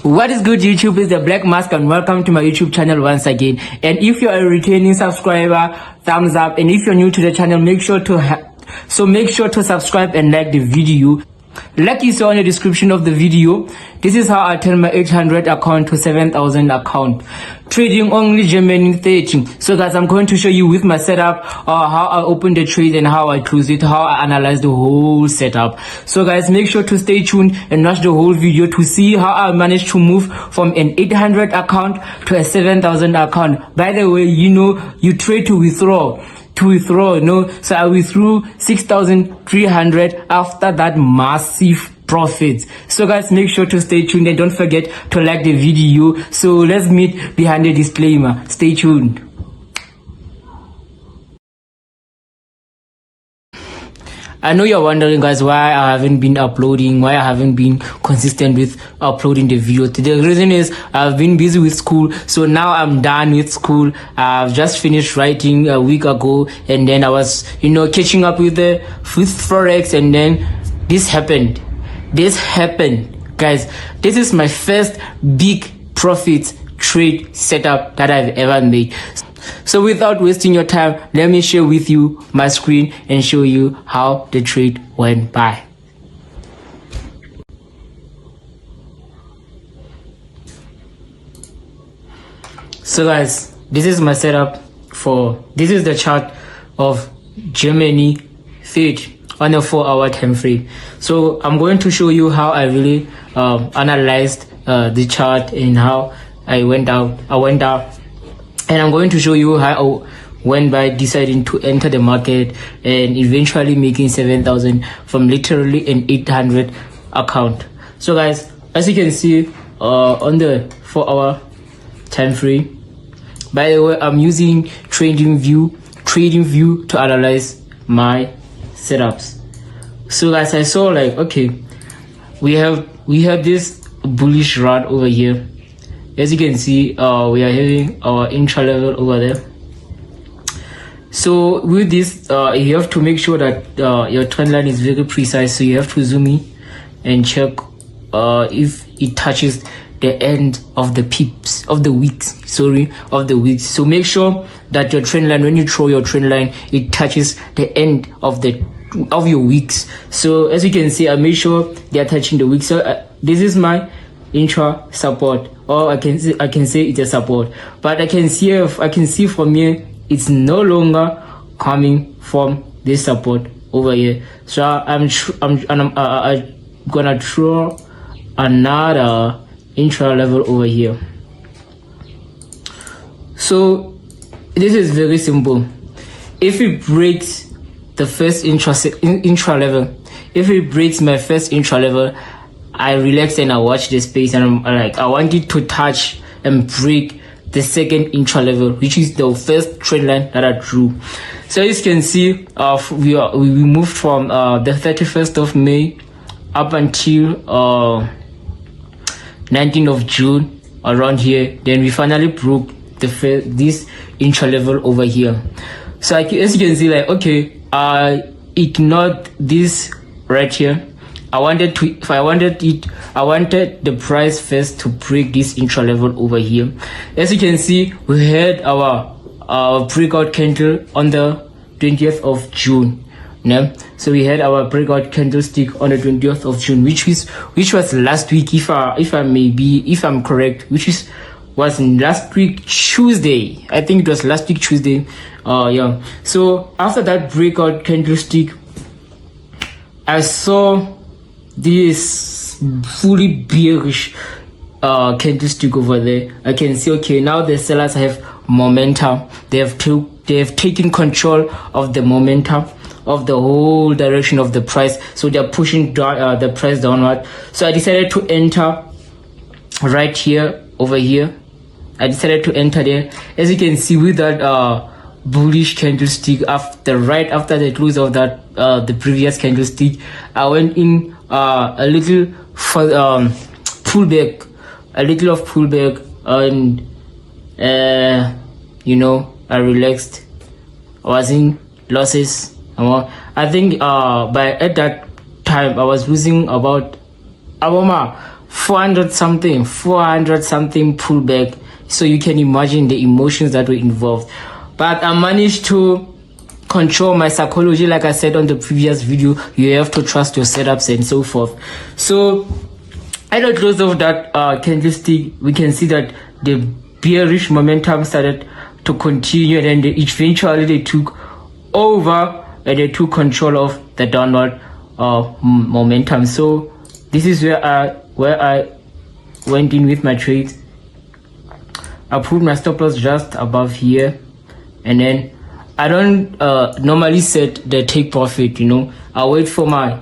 What is good, YouTube? Is the Black Mask, and welcome to my YouTube channel once again. And if you are a returning subscriber, thumbs up. And if you're new to the channel, make sure to subscribe and like the video. Like you saw in the description of the video, this is how I turn my 800 account to 7,000 account. Trading only Germany 30. So guys, I'm going to show you with my setup how I open the trade and how I close it, how I analyze the whole setup. So guys, make sure to stay tuned and watch the whole video to see how I managed to move from an 800 account to a 7,000 account. By the way, you know, you trade to withdraw, so I withdrew 6,300 after that massive profit. So guys, make sure to stay tuned and don't forget to like the video. So let's meet behind the disclaimer. Stay tuned. I know you're wondering, guys, why I haven't been uploading, why I haven't been consistent with uploading the video. The reason is I've been busy with school, so now I'm done with school. I've just finished writing a week ago, and then I was, catching up with Forex, and then this happened. Guys. This is my first big profit trade setup that I've ever made. So without wasting your time, let me share with you my screen and show you how the trade went by. So guys, this is my setup this is the chart of Germany 30 on a 4-hour time frame. So I'm going to show you how I really analyzed the chart and how I went out. And I'm going to show you how I went by deciding to enter the market and eventually making 7,000 from literally an 800 account. So guys, as you can see on the 4-hour time frame, by the way, I'm using trading view to analyze my setups. So guys, I saw like, okay, we have this bullish run over here. As you can see, we are having our intra level over there. So with this, you have to make sure that your trend line is very precise. So you have to zoom in and check if it touches the end of the weeks. So make sure that your trend line, when you throw your trend line, it touches the end of your weeks. So as you can see, I made sure they are touching the weeks. So this is my intra support, or I can say it's a support, but I can see from here it's no longer coming from this support over here. So I'm gonna throw another intra level over here. So this is very simple. If it breaks the first intra level, if it breaks my first intra level, I relax and I watch the space, and I'm like, I want it to touch and break the second intra level, which is the first trend line that I drew. So as you can see, we moved from the 31st of May up until 19th of June, around here. Then we finally broke this intra level over here. So as you can see, like, okay, I ignored this right here. I wanted the price first to break this intra level over here. As you can see, we had our breakout candle on the 20th of June. Yeah? So we had our breakout candlestick on the 20th of June, which was last week, if I'm correct, was last week Tuesday. I think it was last week Tuesday. Yeah. So after that breakout candlestick, I saw this fully bearish candlestick over there. I can see, okay, now the sellers have momentum. They have taken control of the momentum of the whole direction of the price, so they're pushing down, the price downward. So I decided to enter right here, over here. I decided to enter there. As you can see, with that bullish candlestick, right after the close of that the previous candlestick, I went in a little pullback, and I relaxed. I was in losses. I think at that time I was losing about 400 something pullback. So you can imagine the emotions that were involved. But I managed to control my psychology. Like I said on the previous video, you have to trust your setups and so forth. So at the close of that candlestick, we can see that the bearish momentum started to continue, and then eventually they took over and they took control of the downward momentum. So this is where I went in with my trades. I put my stop loss just above here, and then I don't normally set the take profit. I wait for my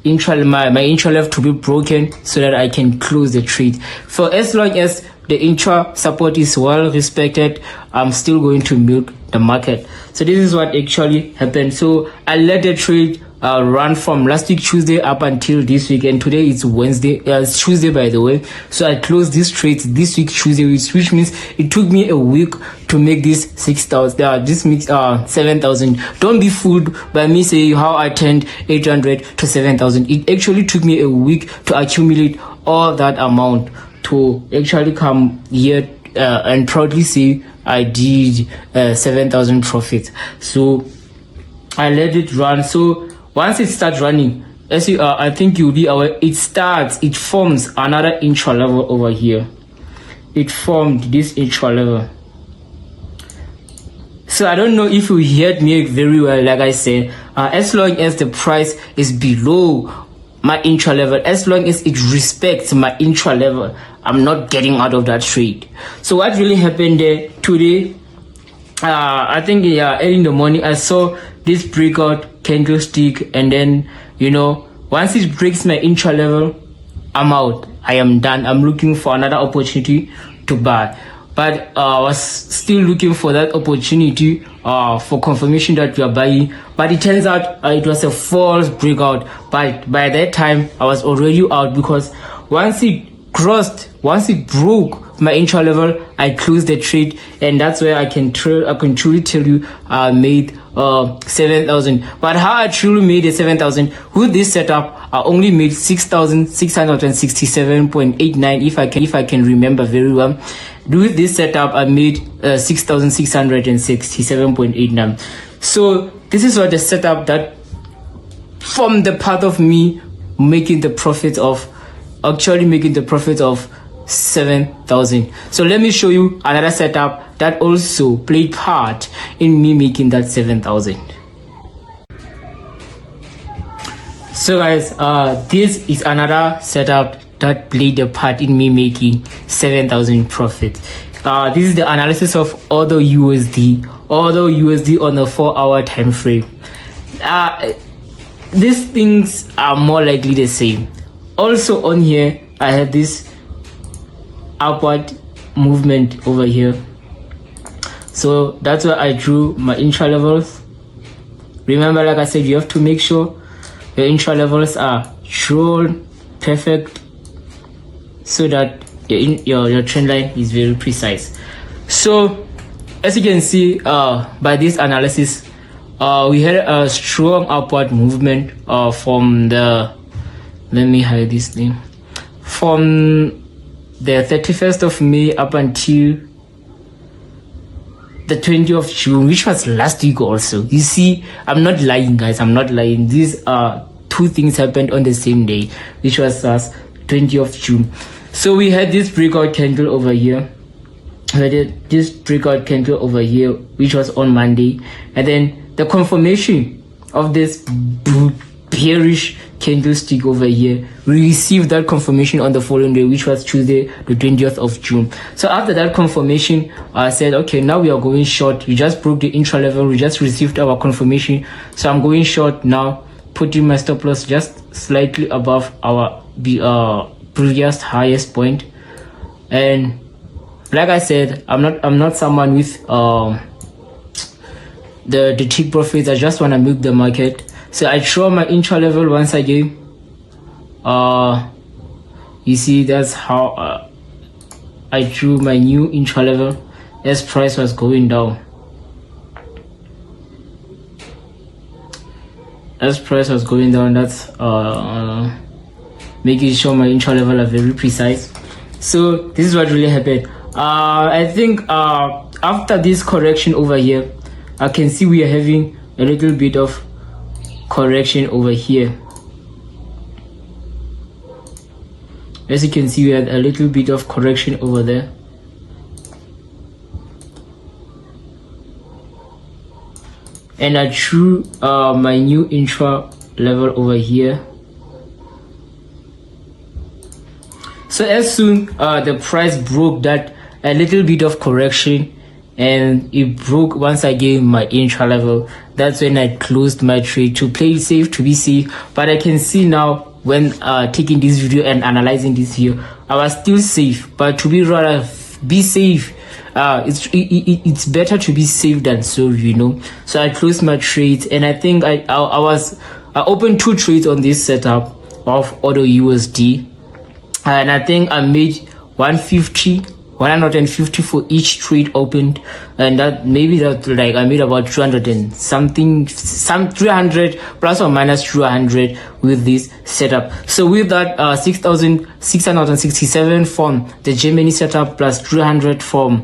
intra level to be broken so that I can close the trade. For as long as the intra support is well respected, I'm still going to milk the market. So this is what actually happened. So I let the trade run from last week Tuesday up until this week, and today it's Wednesday, it's Tuesday by the way. So I closed this trade this week Tuesday, which means it took me a week to make this 6,000. This makes 7,000. Don't be fooled by me saying how I turned 800 to 7,000. It actually took me a week to accumulate all that amount to actually come here and proudly say I did 7,000 profit. So I let it run. So once it starts running, as you I think you'll be aware, it forms another intra level over here. It formed this intra level. So I don't know if you heard me very well. Like I said, as long as the price is below my intra level, as long as it respects my intra level, I'm not getting out of that trade. So what really happened there today, I think early in the morning, I saw this breakout candlestick, and then once it breaks my intra level, I'm out. I am done. I'm looking for another opportunity to buy. But I was still looking for that opportunity for confirmation that we are buying. But it turns out it was a false breakout. But by that time, I was already out, because once it broke my intra level, I closed the trade, and that's where I can truly tell you I made 7,000. But how I truly made the 7,000 with this setup, I only made 6,667.89 if I can remember very well. With this setup, I made 6,667.89. So this is what the setup that from the part of me making the profit of 7,000. So let me show you another setup that also played part in me making that 7,000. So guys, this is another setup that played a part in me making 7,000 profit. This is the analysis of other USD on a 4-hour time frame. These things are more likely the same. Also on here, I have this upward movement over here. So that's where I drew my intra levels. Remember, like I said, you have to make sure your intra levels are drawn perfect so that your trend line is very precise. So as you can see by this analysis, we had a strong upward movement from the, let me hide this thing, from the 31st of May up until the 20th of June, which was last week also. You see, I'm not lying, guys. I'm not lying. These two things happened on the same day, which was 20th of June. So we had this breakout candle over here. This breakout candle over here, which was on Monday, and then the confirmation of this bearish candlestick over here. We received that confirmation on the following day, which was Tuesday, the 20th of June. So after that confirmation, I said, okay, now we are going short. We just broke the intra level. We just received our confirmation. So I'm going short now, putting my stop loss just slightly above our previous highest point. And like I said, I'm not someone with the take profits. I just want to milk the market. So I draw my intra level once again. You see, that's how I drew my new intra level as price was going down. As price was going down, that's making sure my intro level are very precise. So this is what really happened. I think after this correction over here, I can see we are having a little bit of correction over here. As you can see, we had a little bit of correction over there. And I drew my new intra level over here. So as soon the price broke that a little bit of correction and it broke once again my intra level, that's when I closed my trade to play safe, to be safe. But I can see now when taking this video and analyzing this video, I was still safe, but to be rather be safe, it's better to be safe than sorry, you know. So I closed my trades, and I think I opened 2 trades on this setup of auto USD, and I think I made 150 for each trade opened, and that maybe that like I made about 200 and something, some 300 plus or minus 200 with this setup. So with that 6,667 from the Germany setup plus 300 from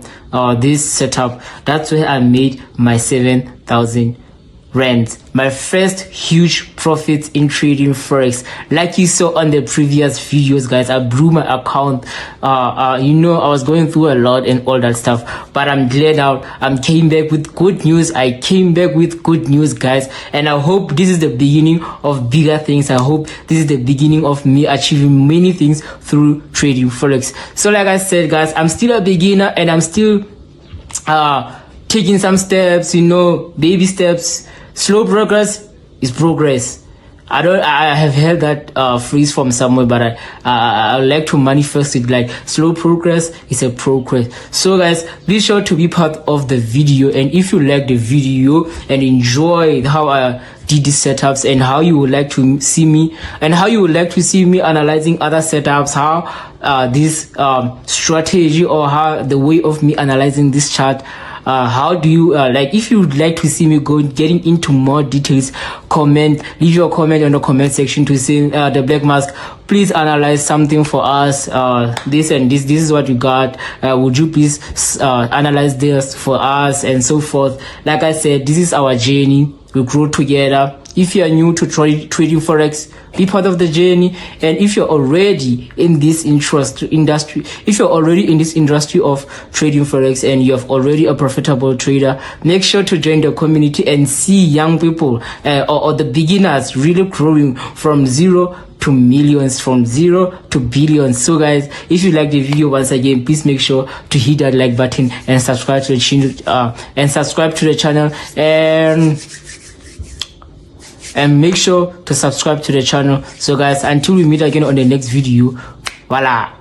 this setup, that's where I made my 7,000 rand, my first huge profits in trading forex. Like you saw on the previous videos, guys, I blew my account. You know, I was going through a lot and all that stuff, but I'm glad now I came back with good news. I came back with good news, guys, and I hope this is the beginning of bigger things. I hope this is the beginning of me achieving many things through trading forex. So like I said, guys, I'm still a beginner and I'm still taking some steps, you know, baby steps. Slow progress is progress. I have heard that phrase from somewhere, but I like to manifest it like slow progress is a progress. So guys, be sure to be part of the video, and if you like the video and enjoy how I did these setups and how you would like to see me analyzing other setups, how this strategy or how the way of me analyzing this chart, how do you like, if you would like to see me getting into more details, leave your comment on the comment section to say the Black Mask, please analyze something for us, this and this is what you got, would you please analyze this for us, and so forth. Like I said, this is our journey, we grow together. If you are new to trading forex, be part of the journey. And if you're already in this industry, if you're already in this industry of trading forex and you're already a profitable trader, make sure to join the community and see young people or the beginners really growing from zero to millions, from zero to billions. So guys, if you like the video, once again, please make sure to hit that like button and subscribe to the channel, and make sure to subscribe to the channel. So guys, until we meet again on the next video, voila.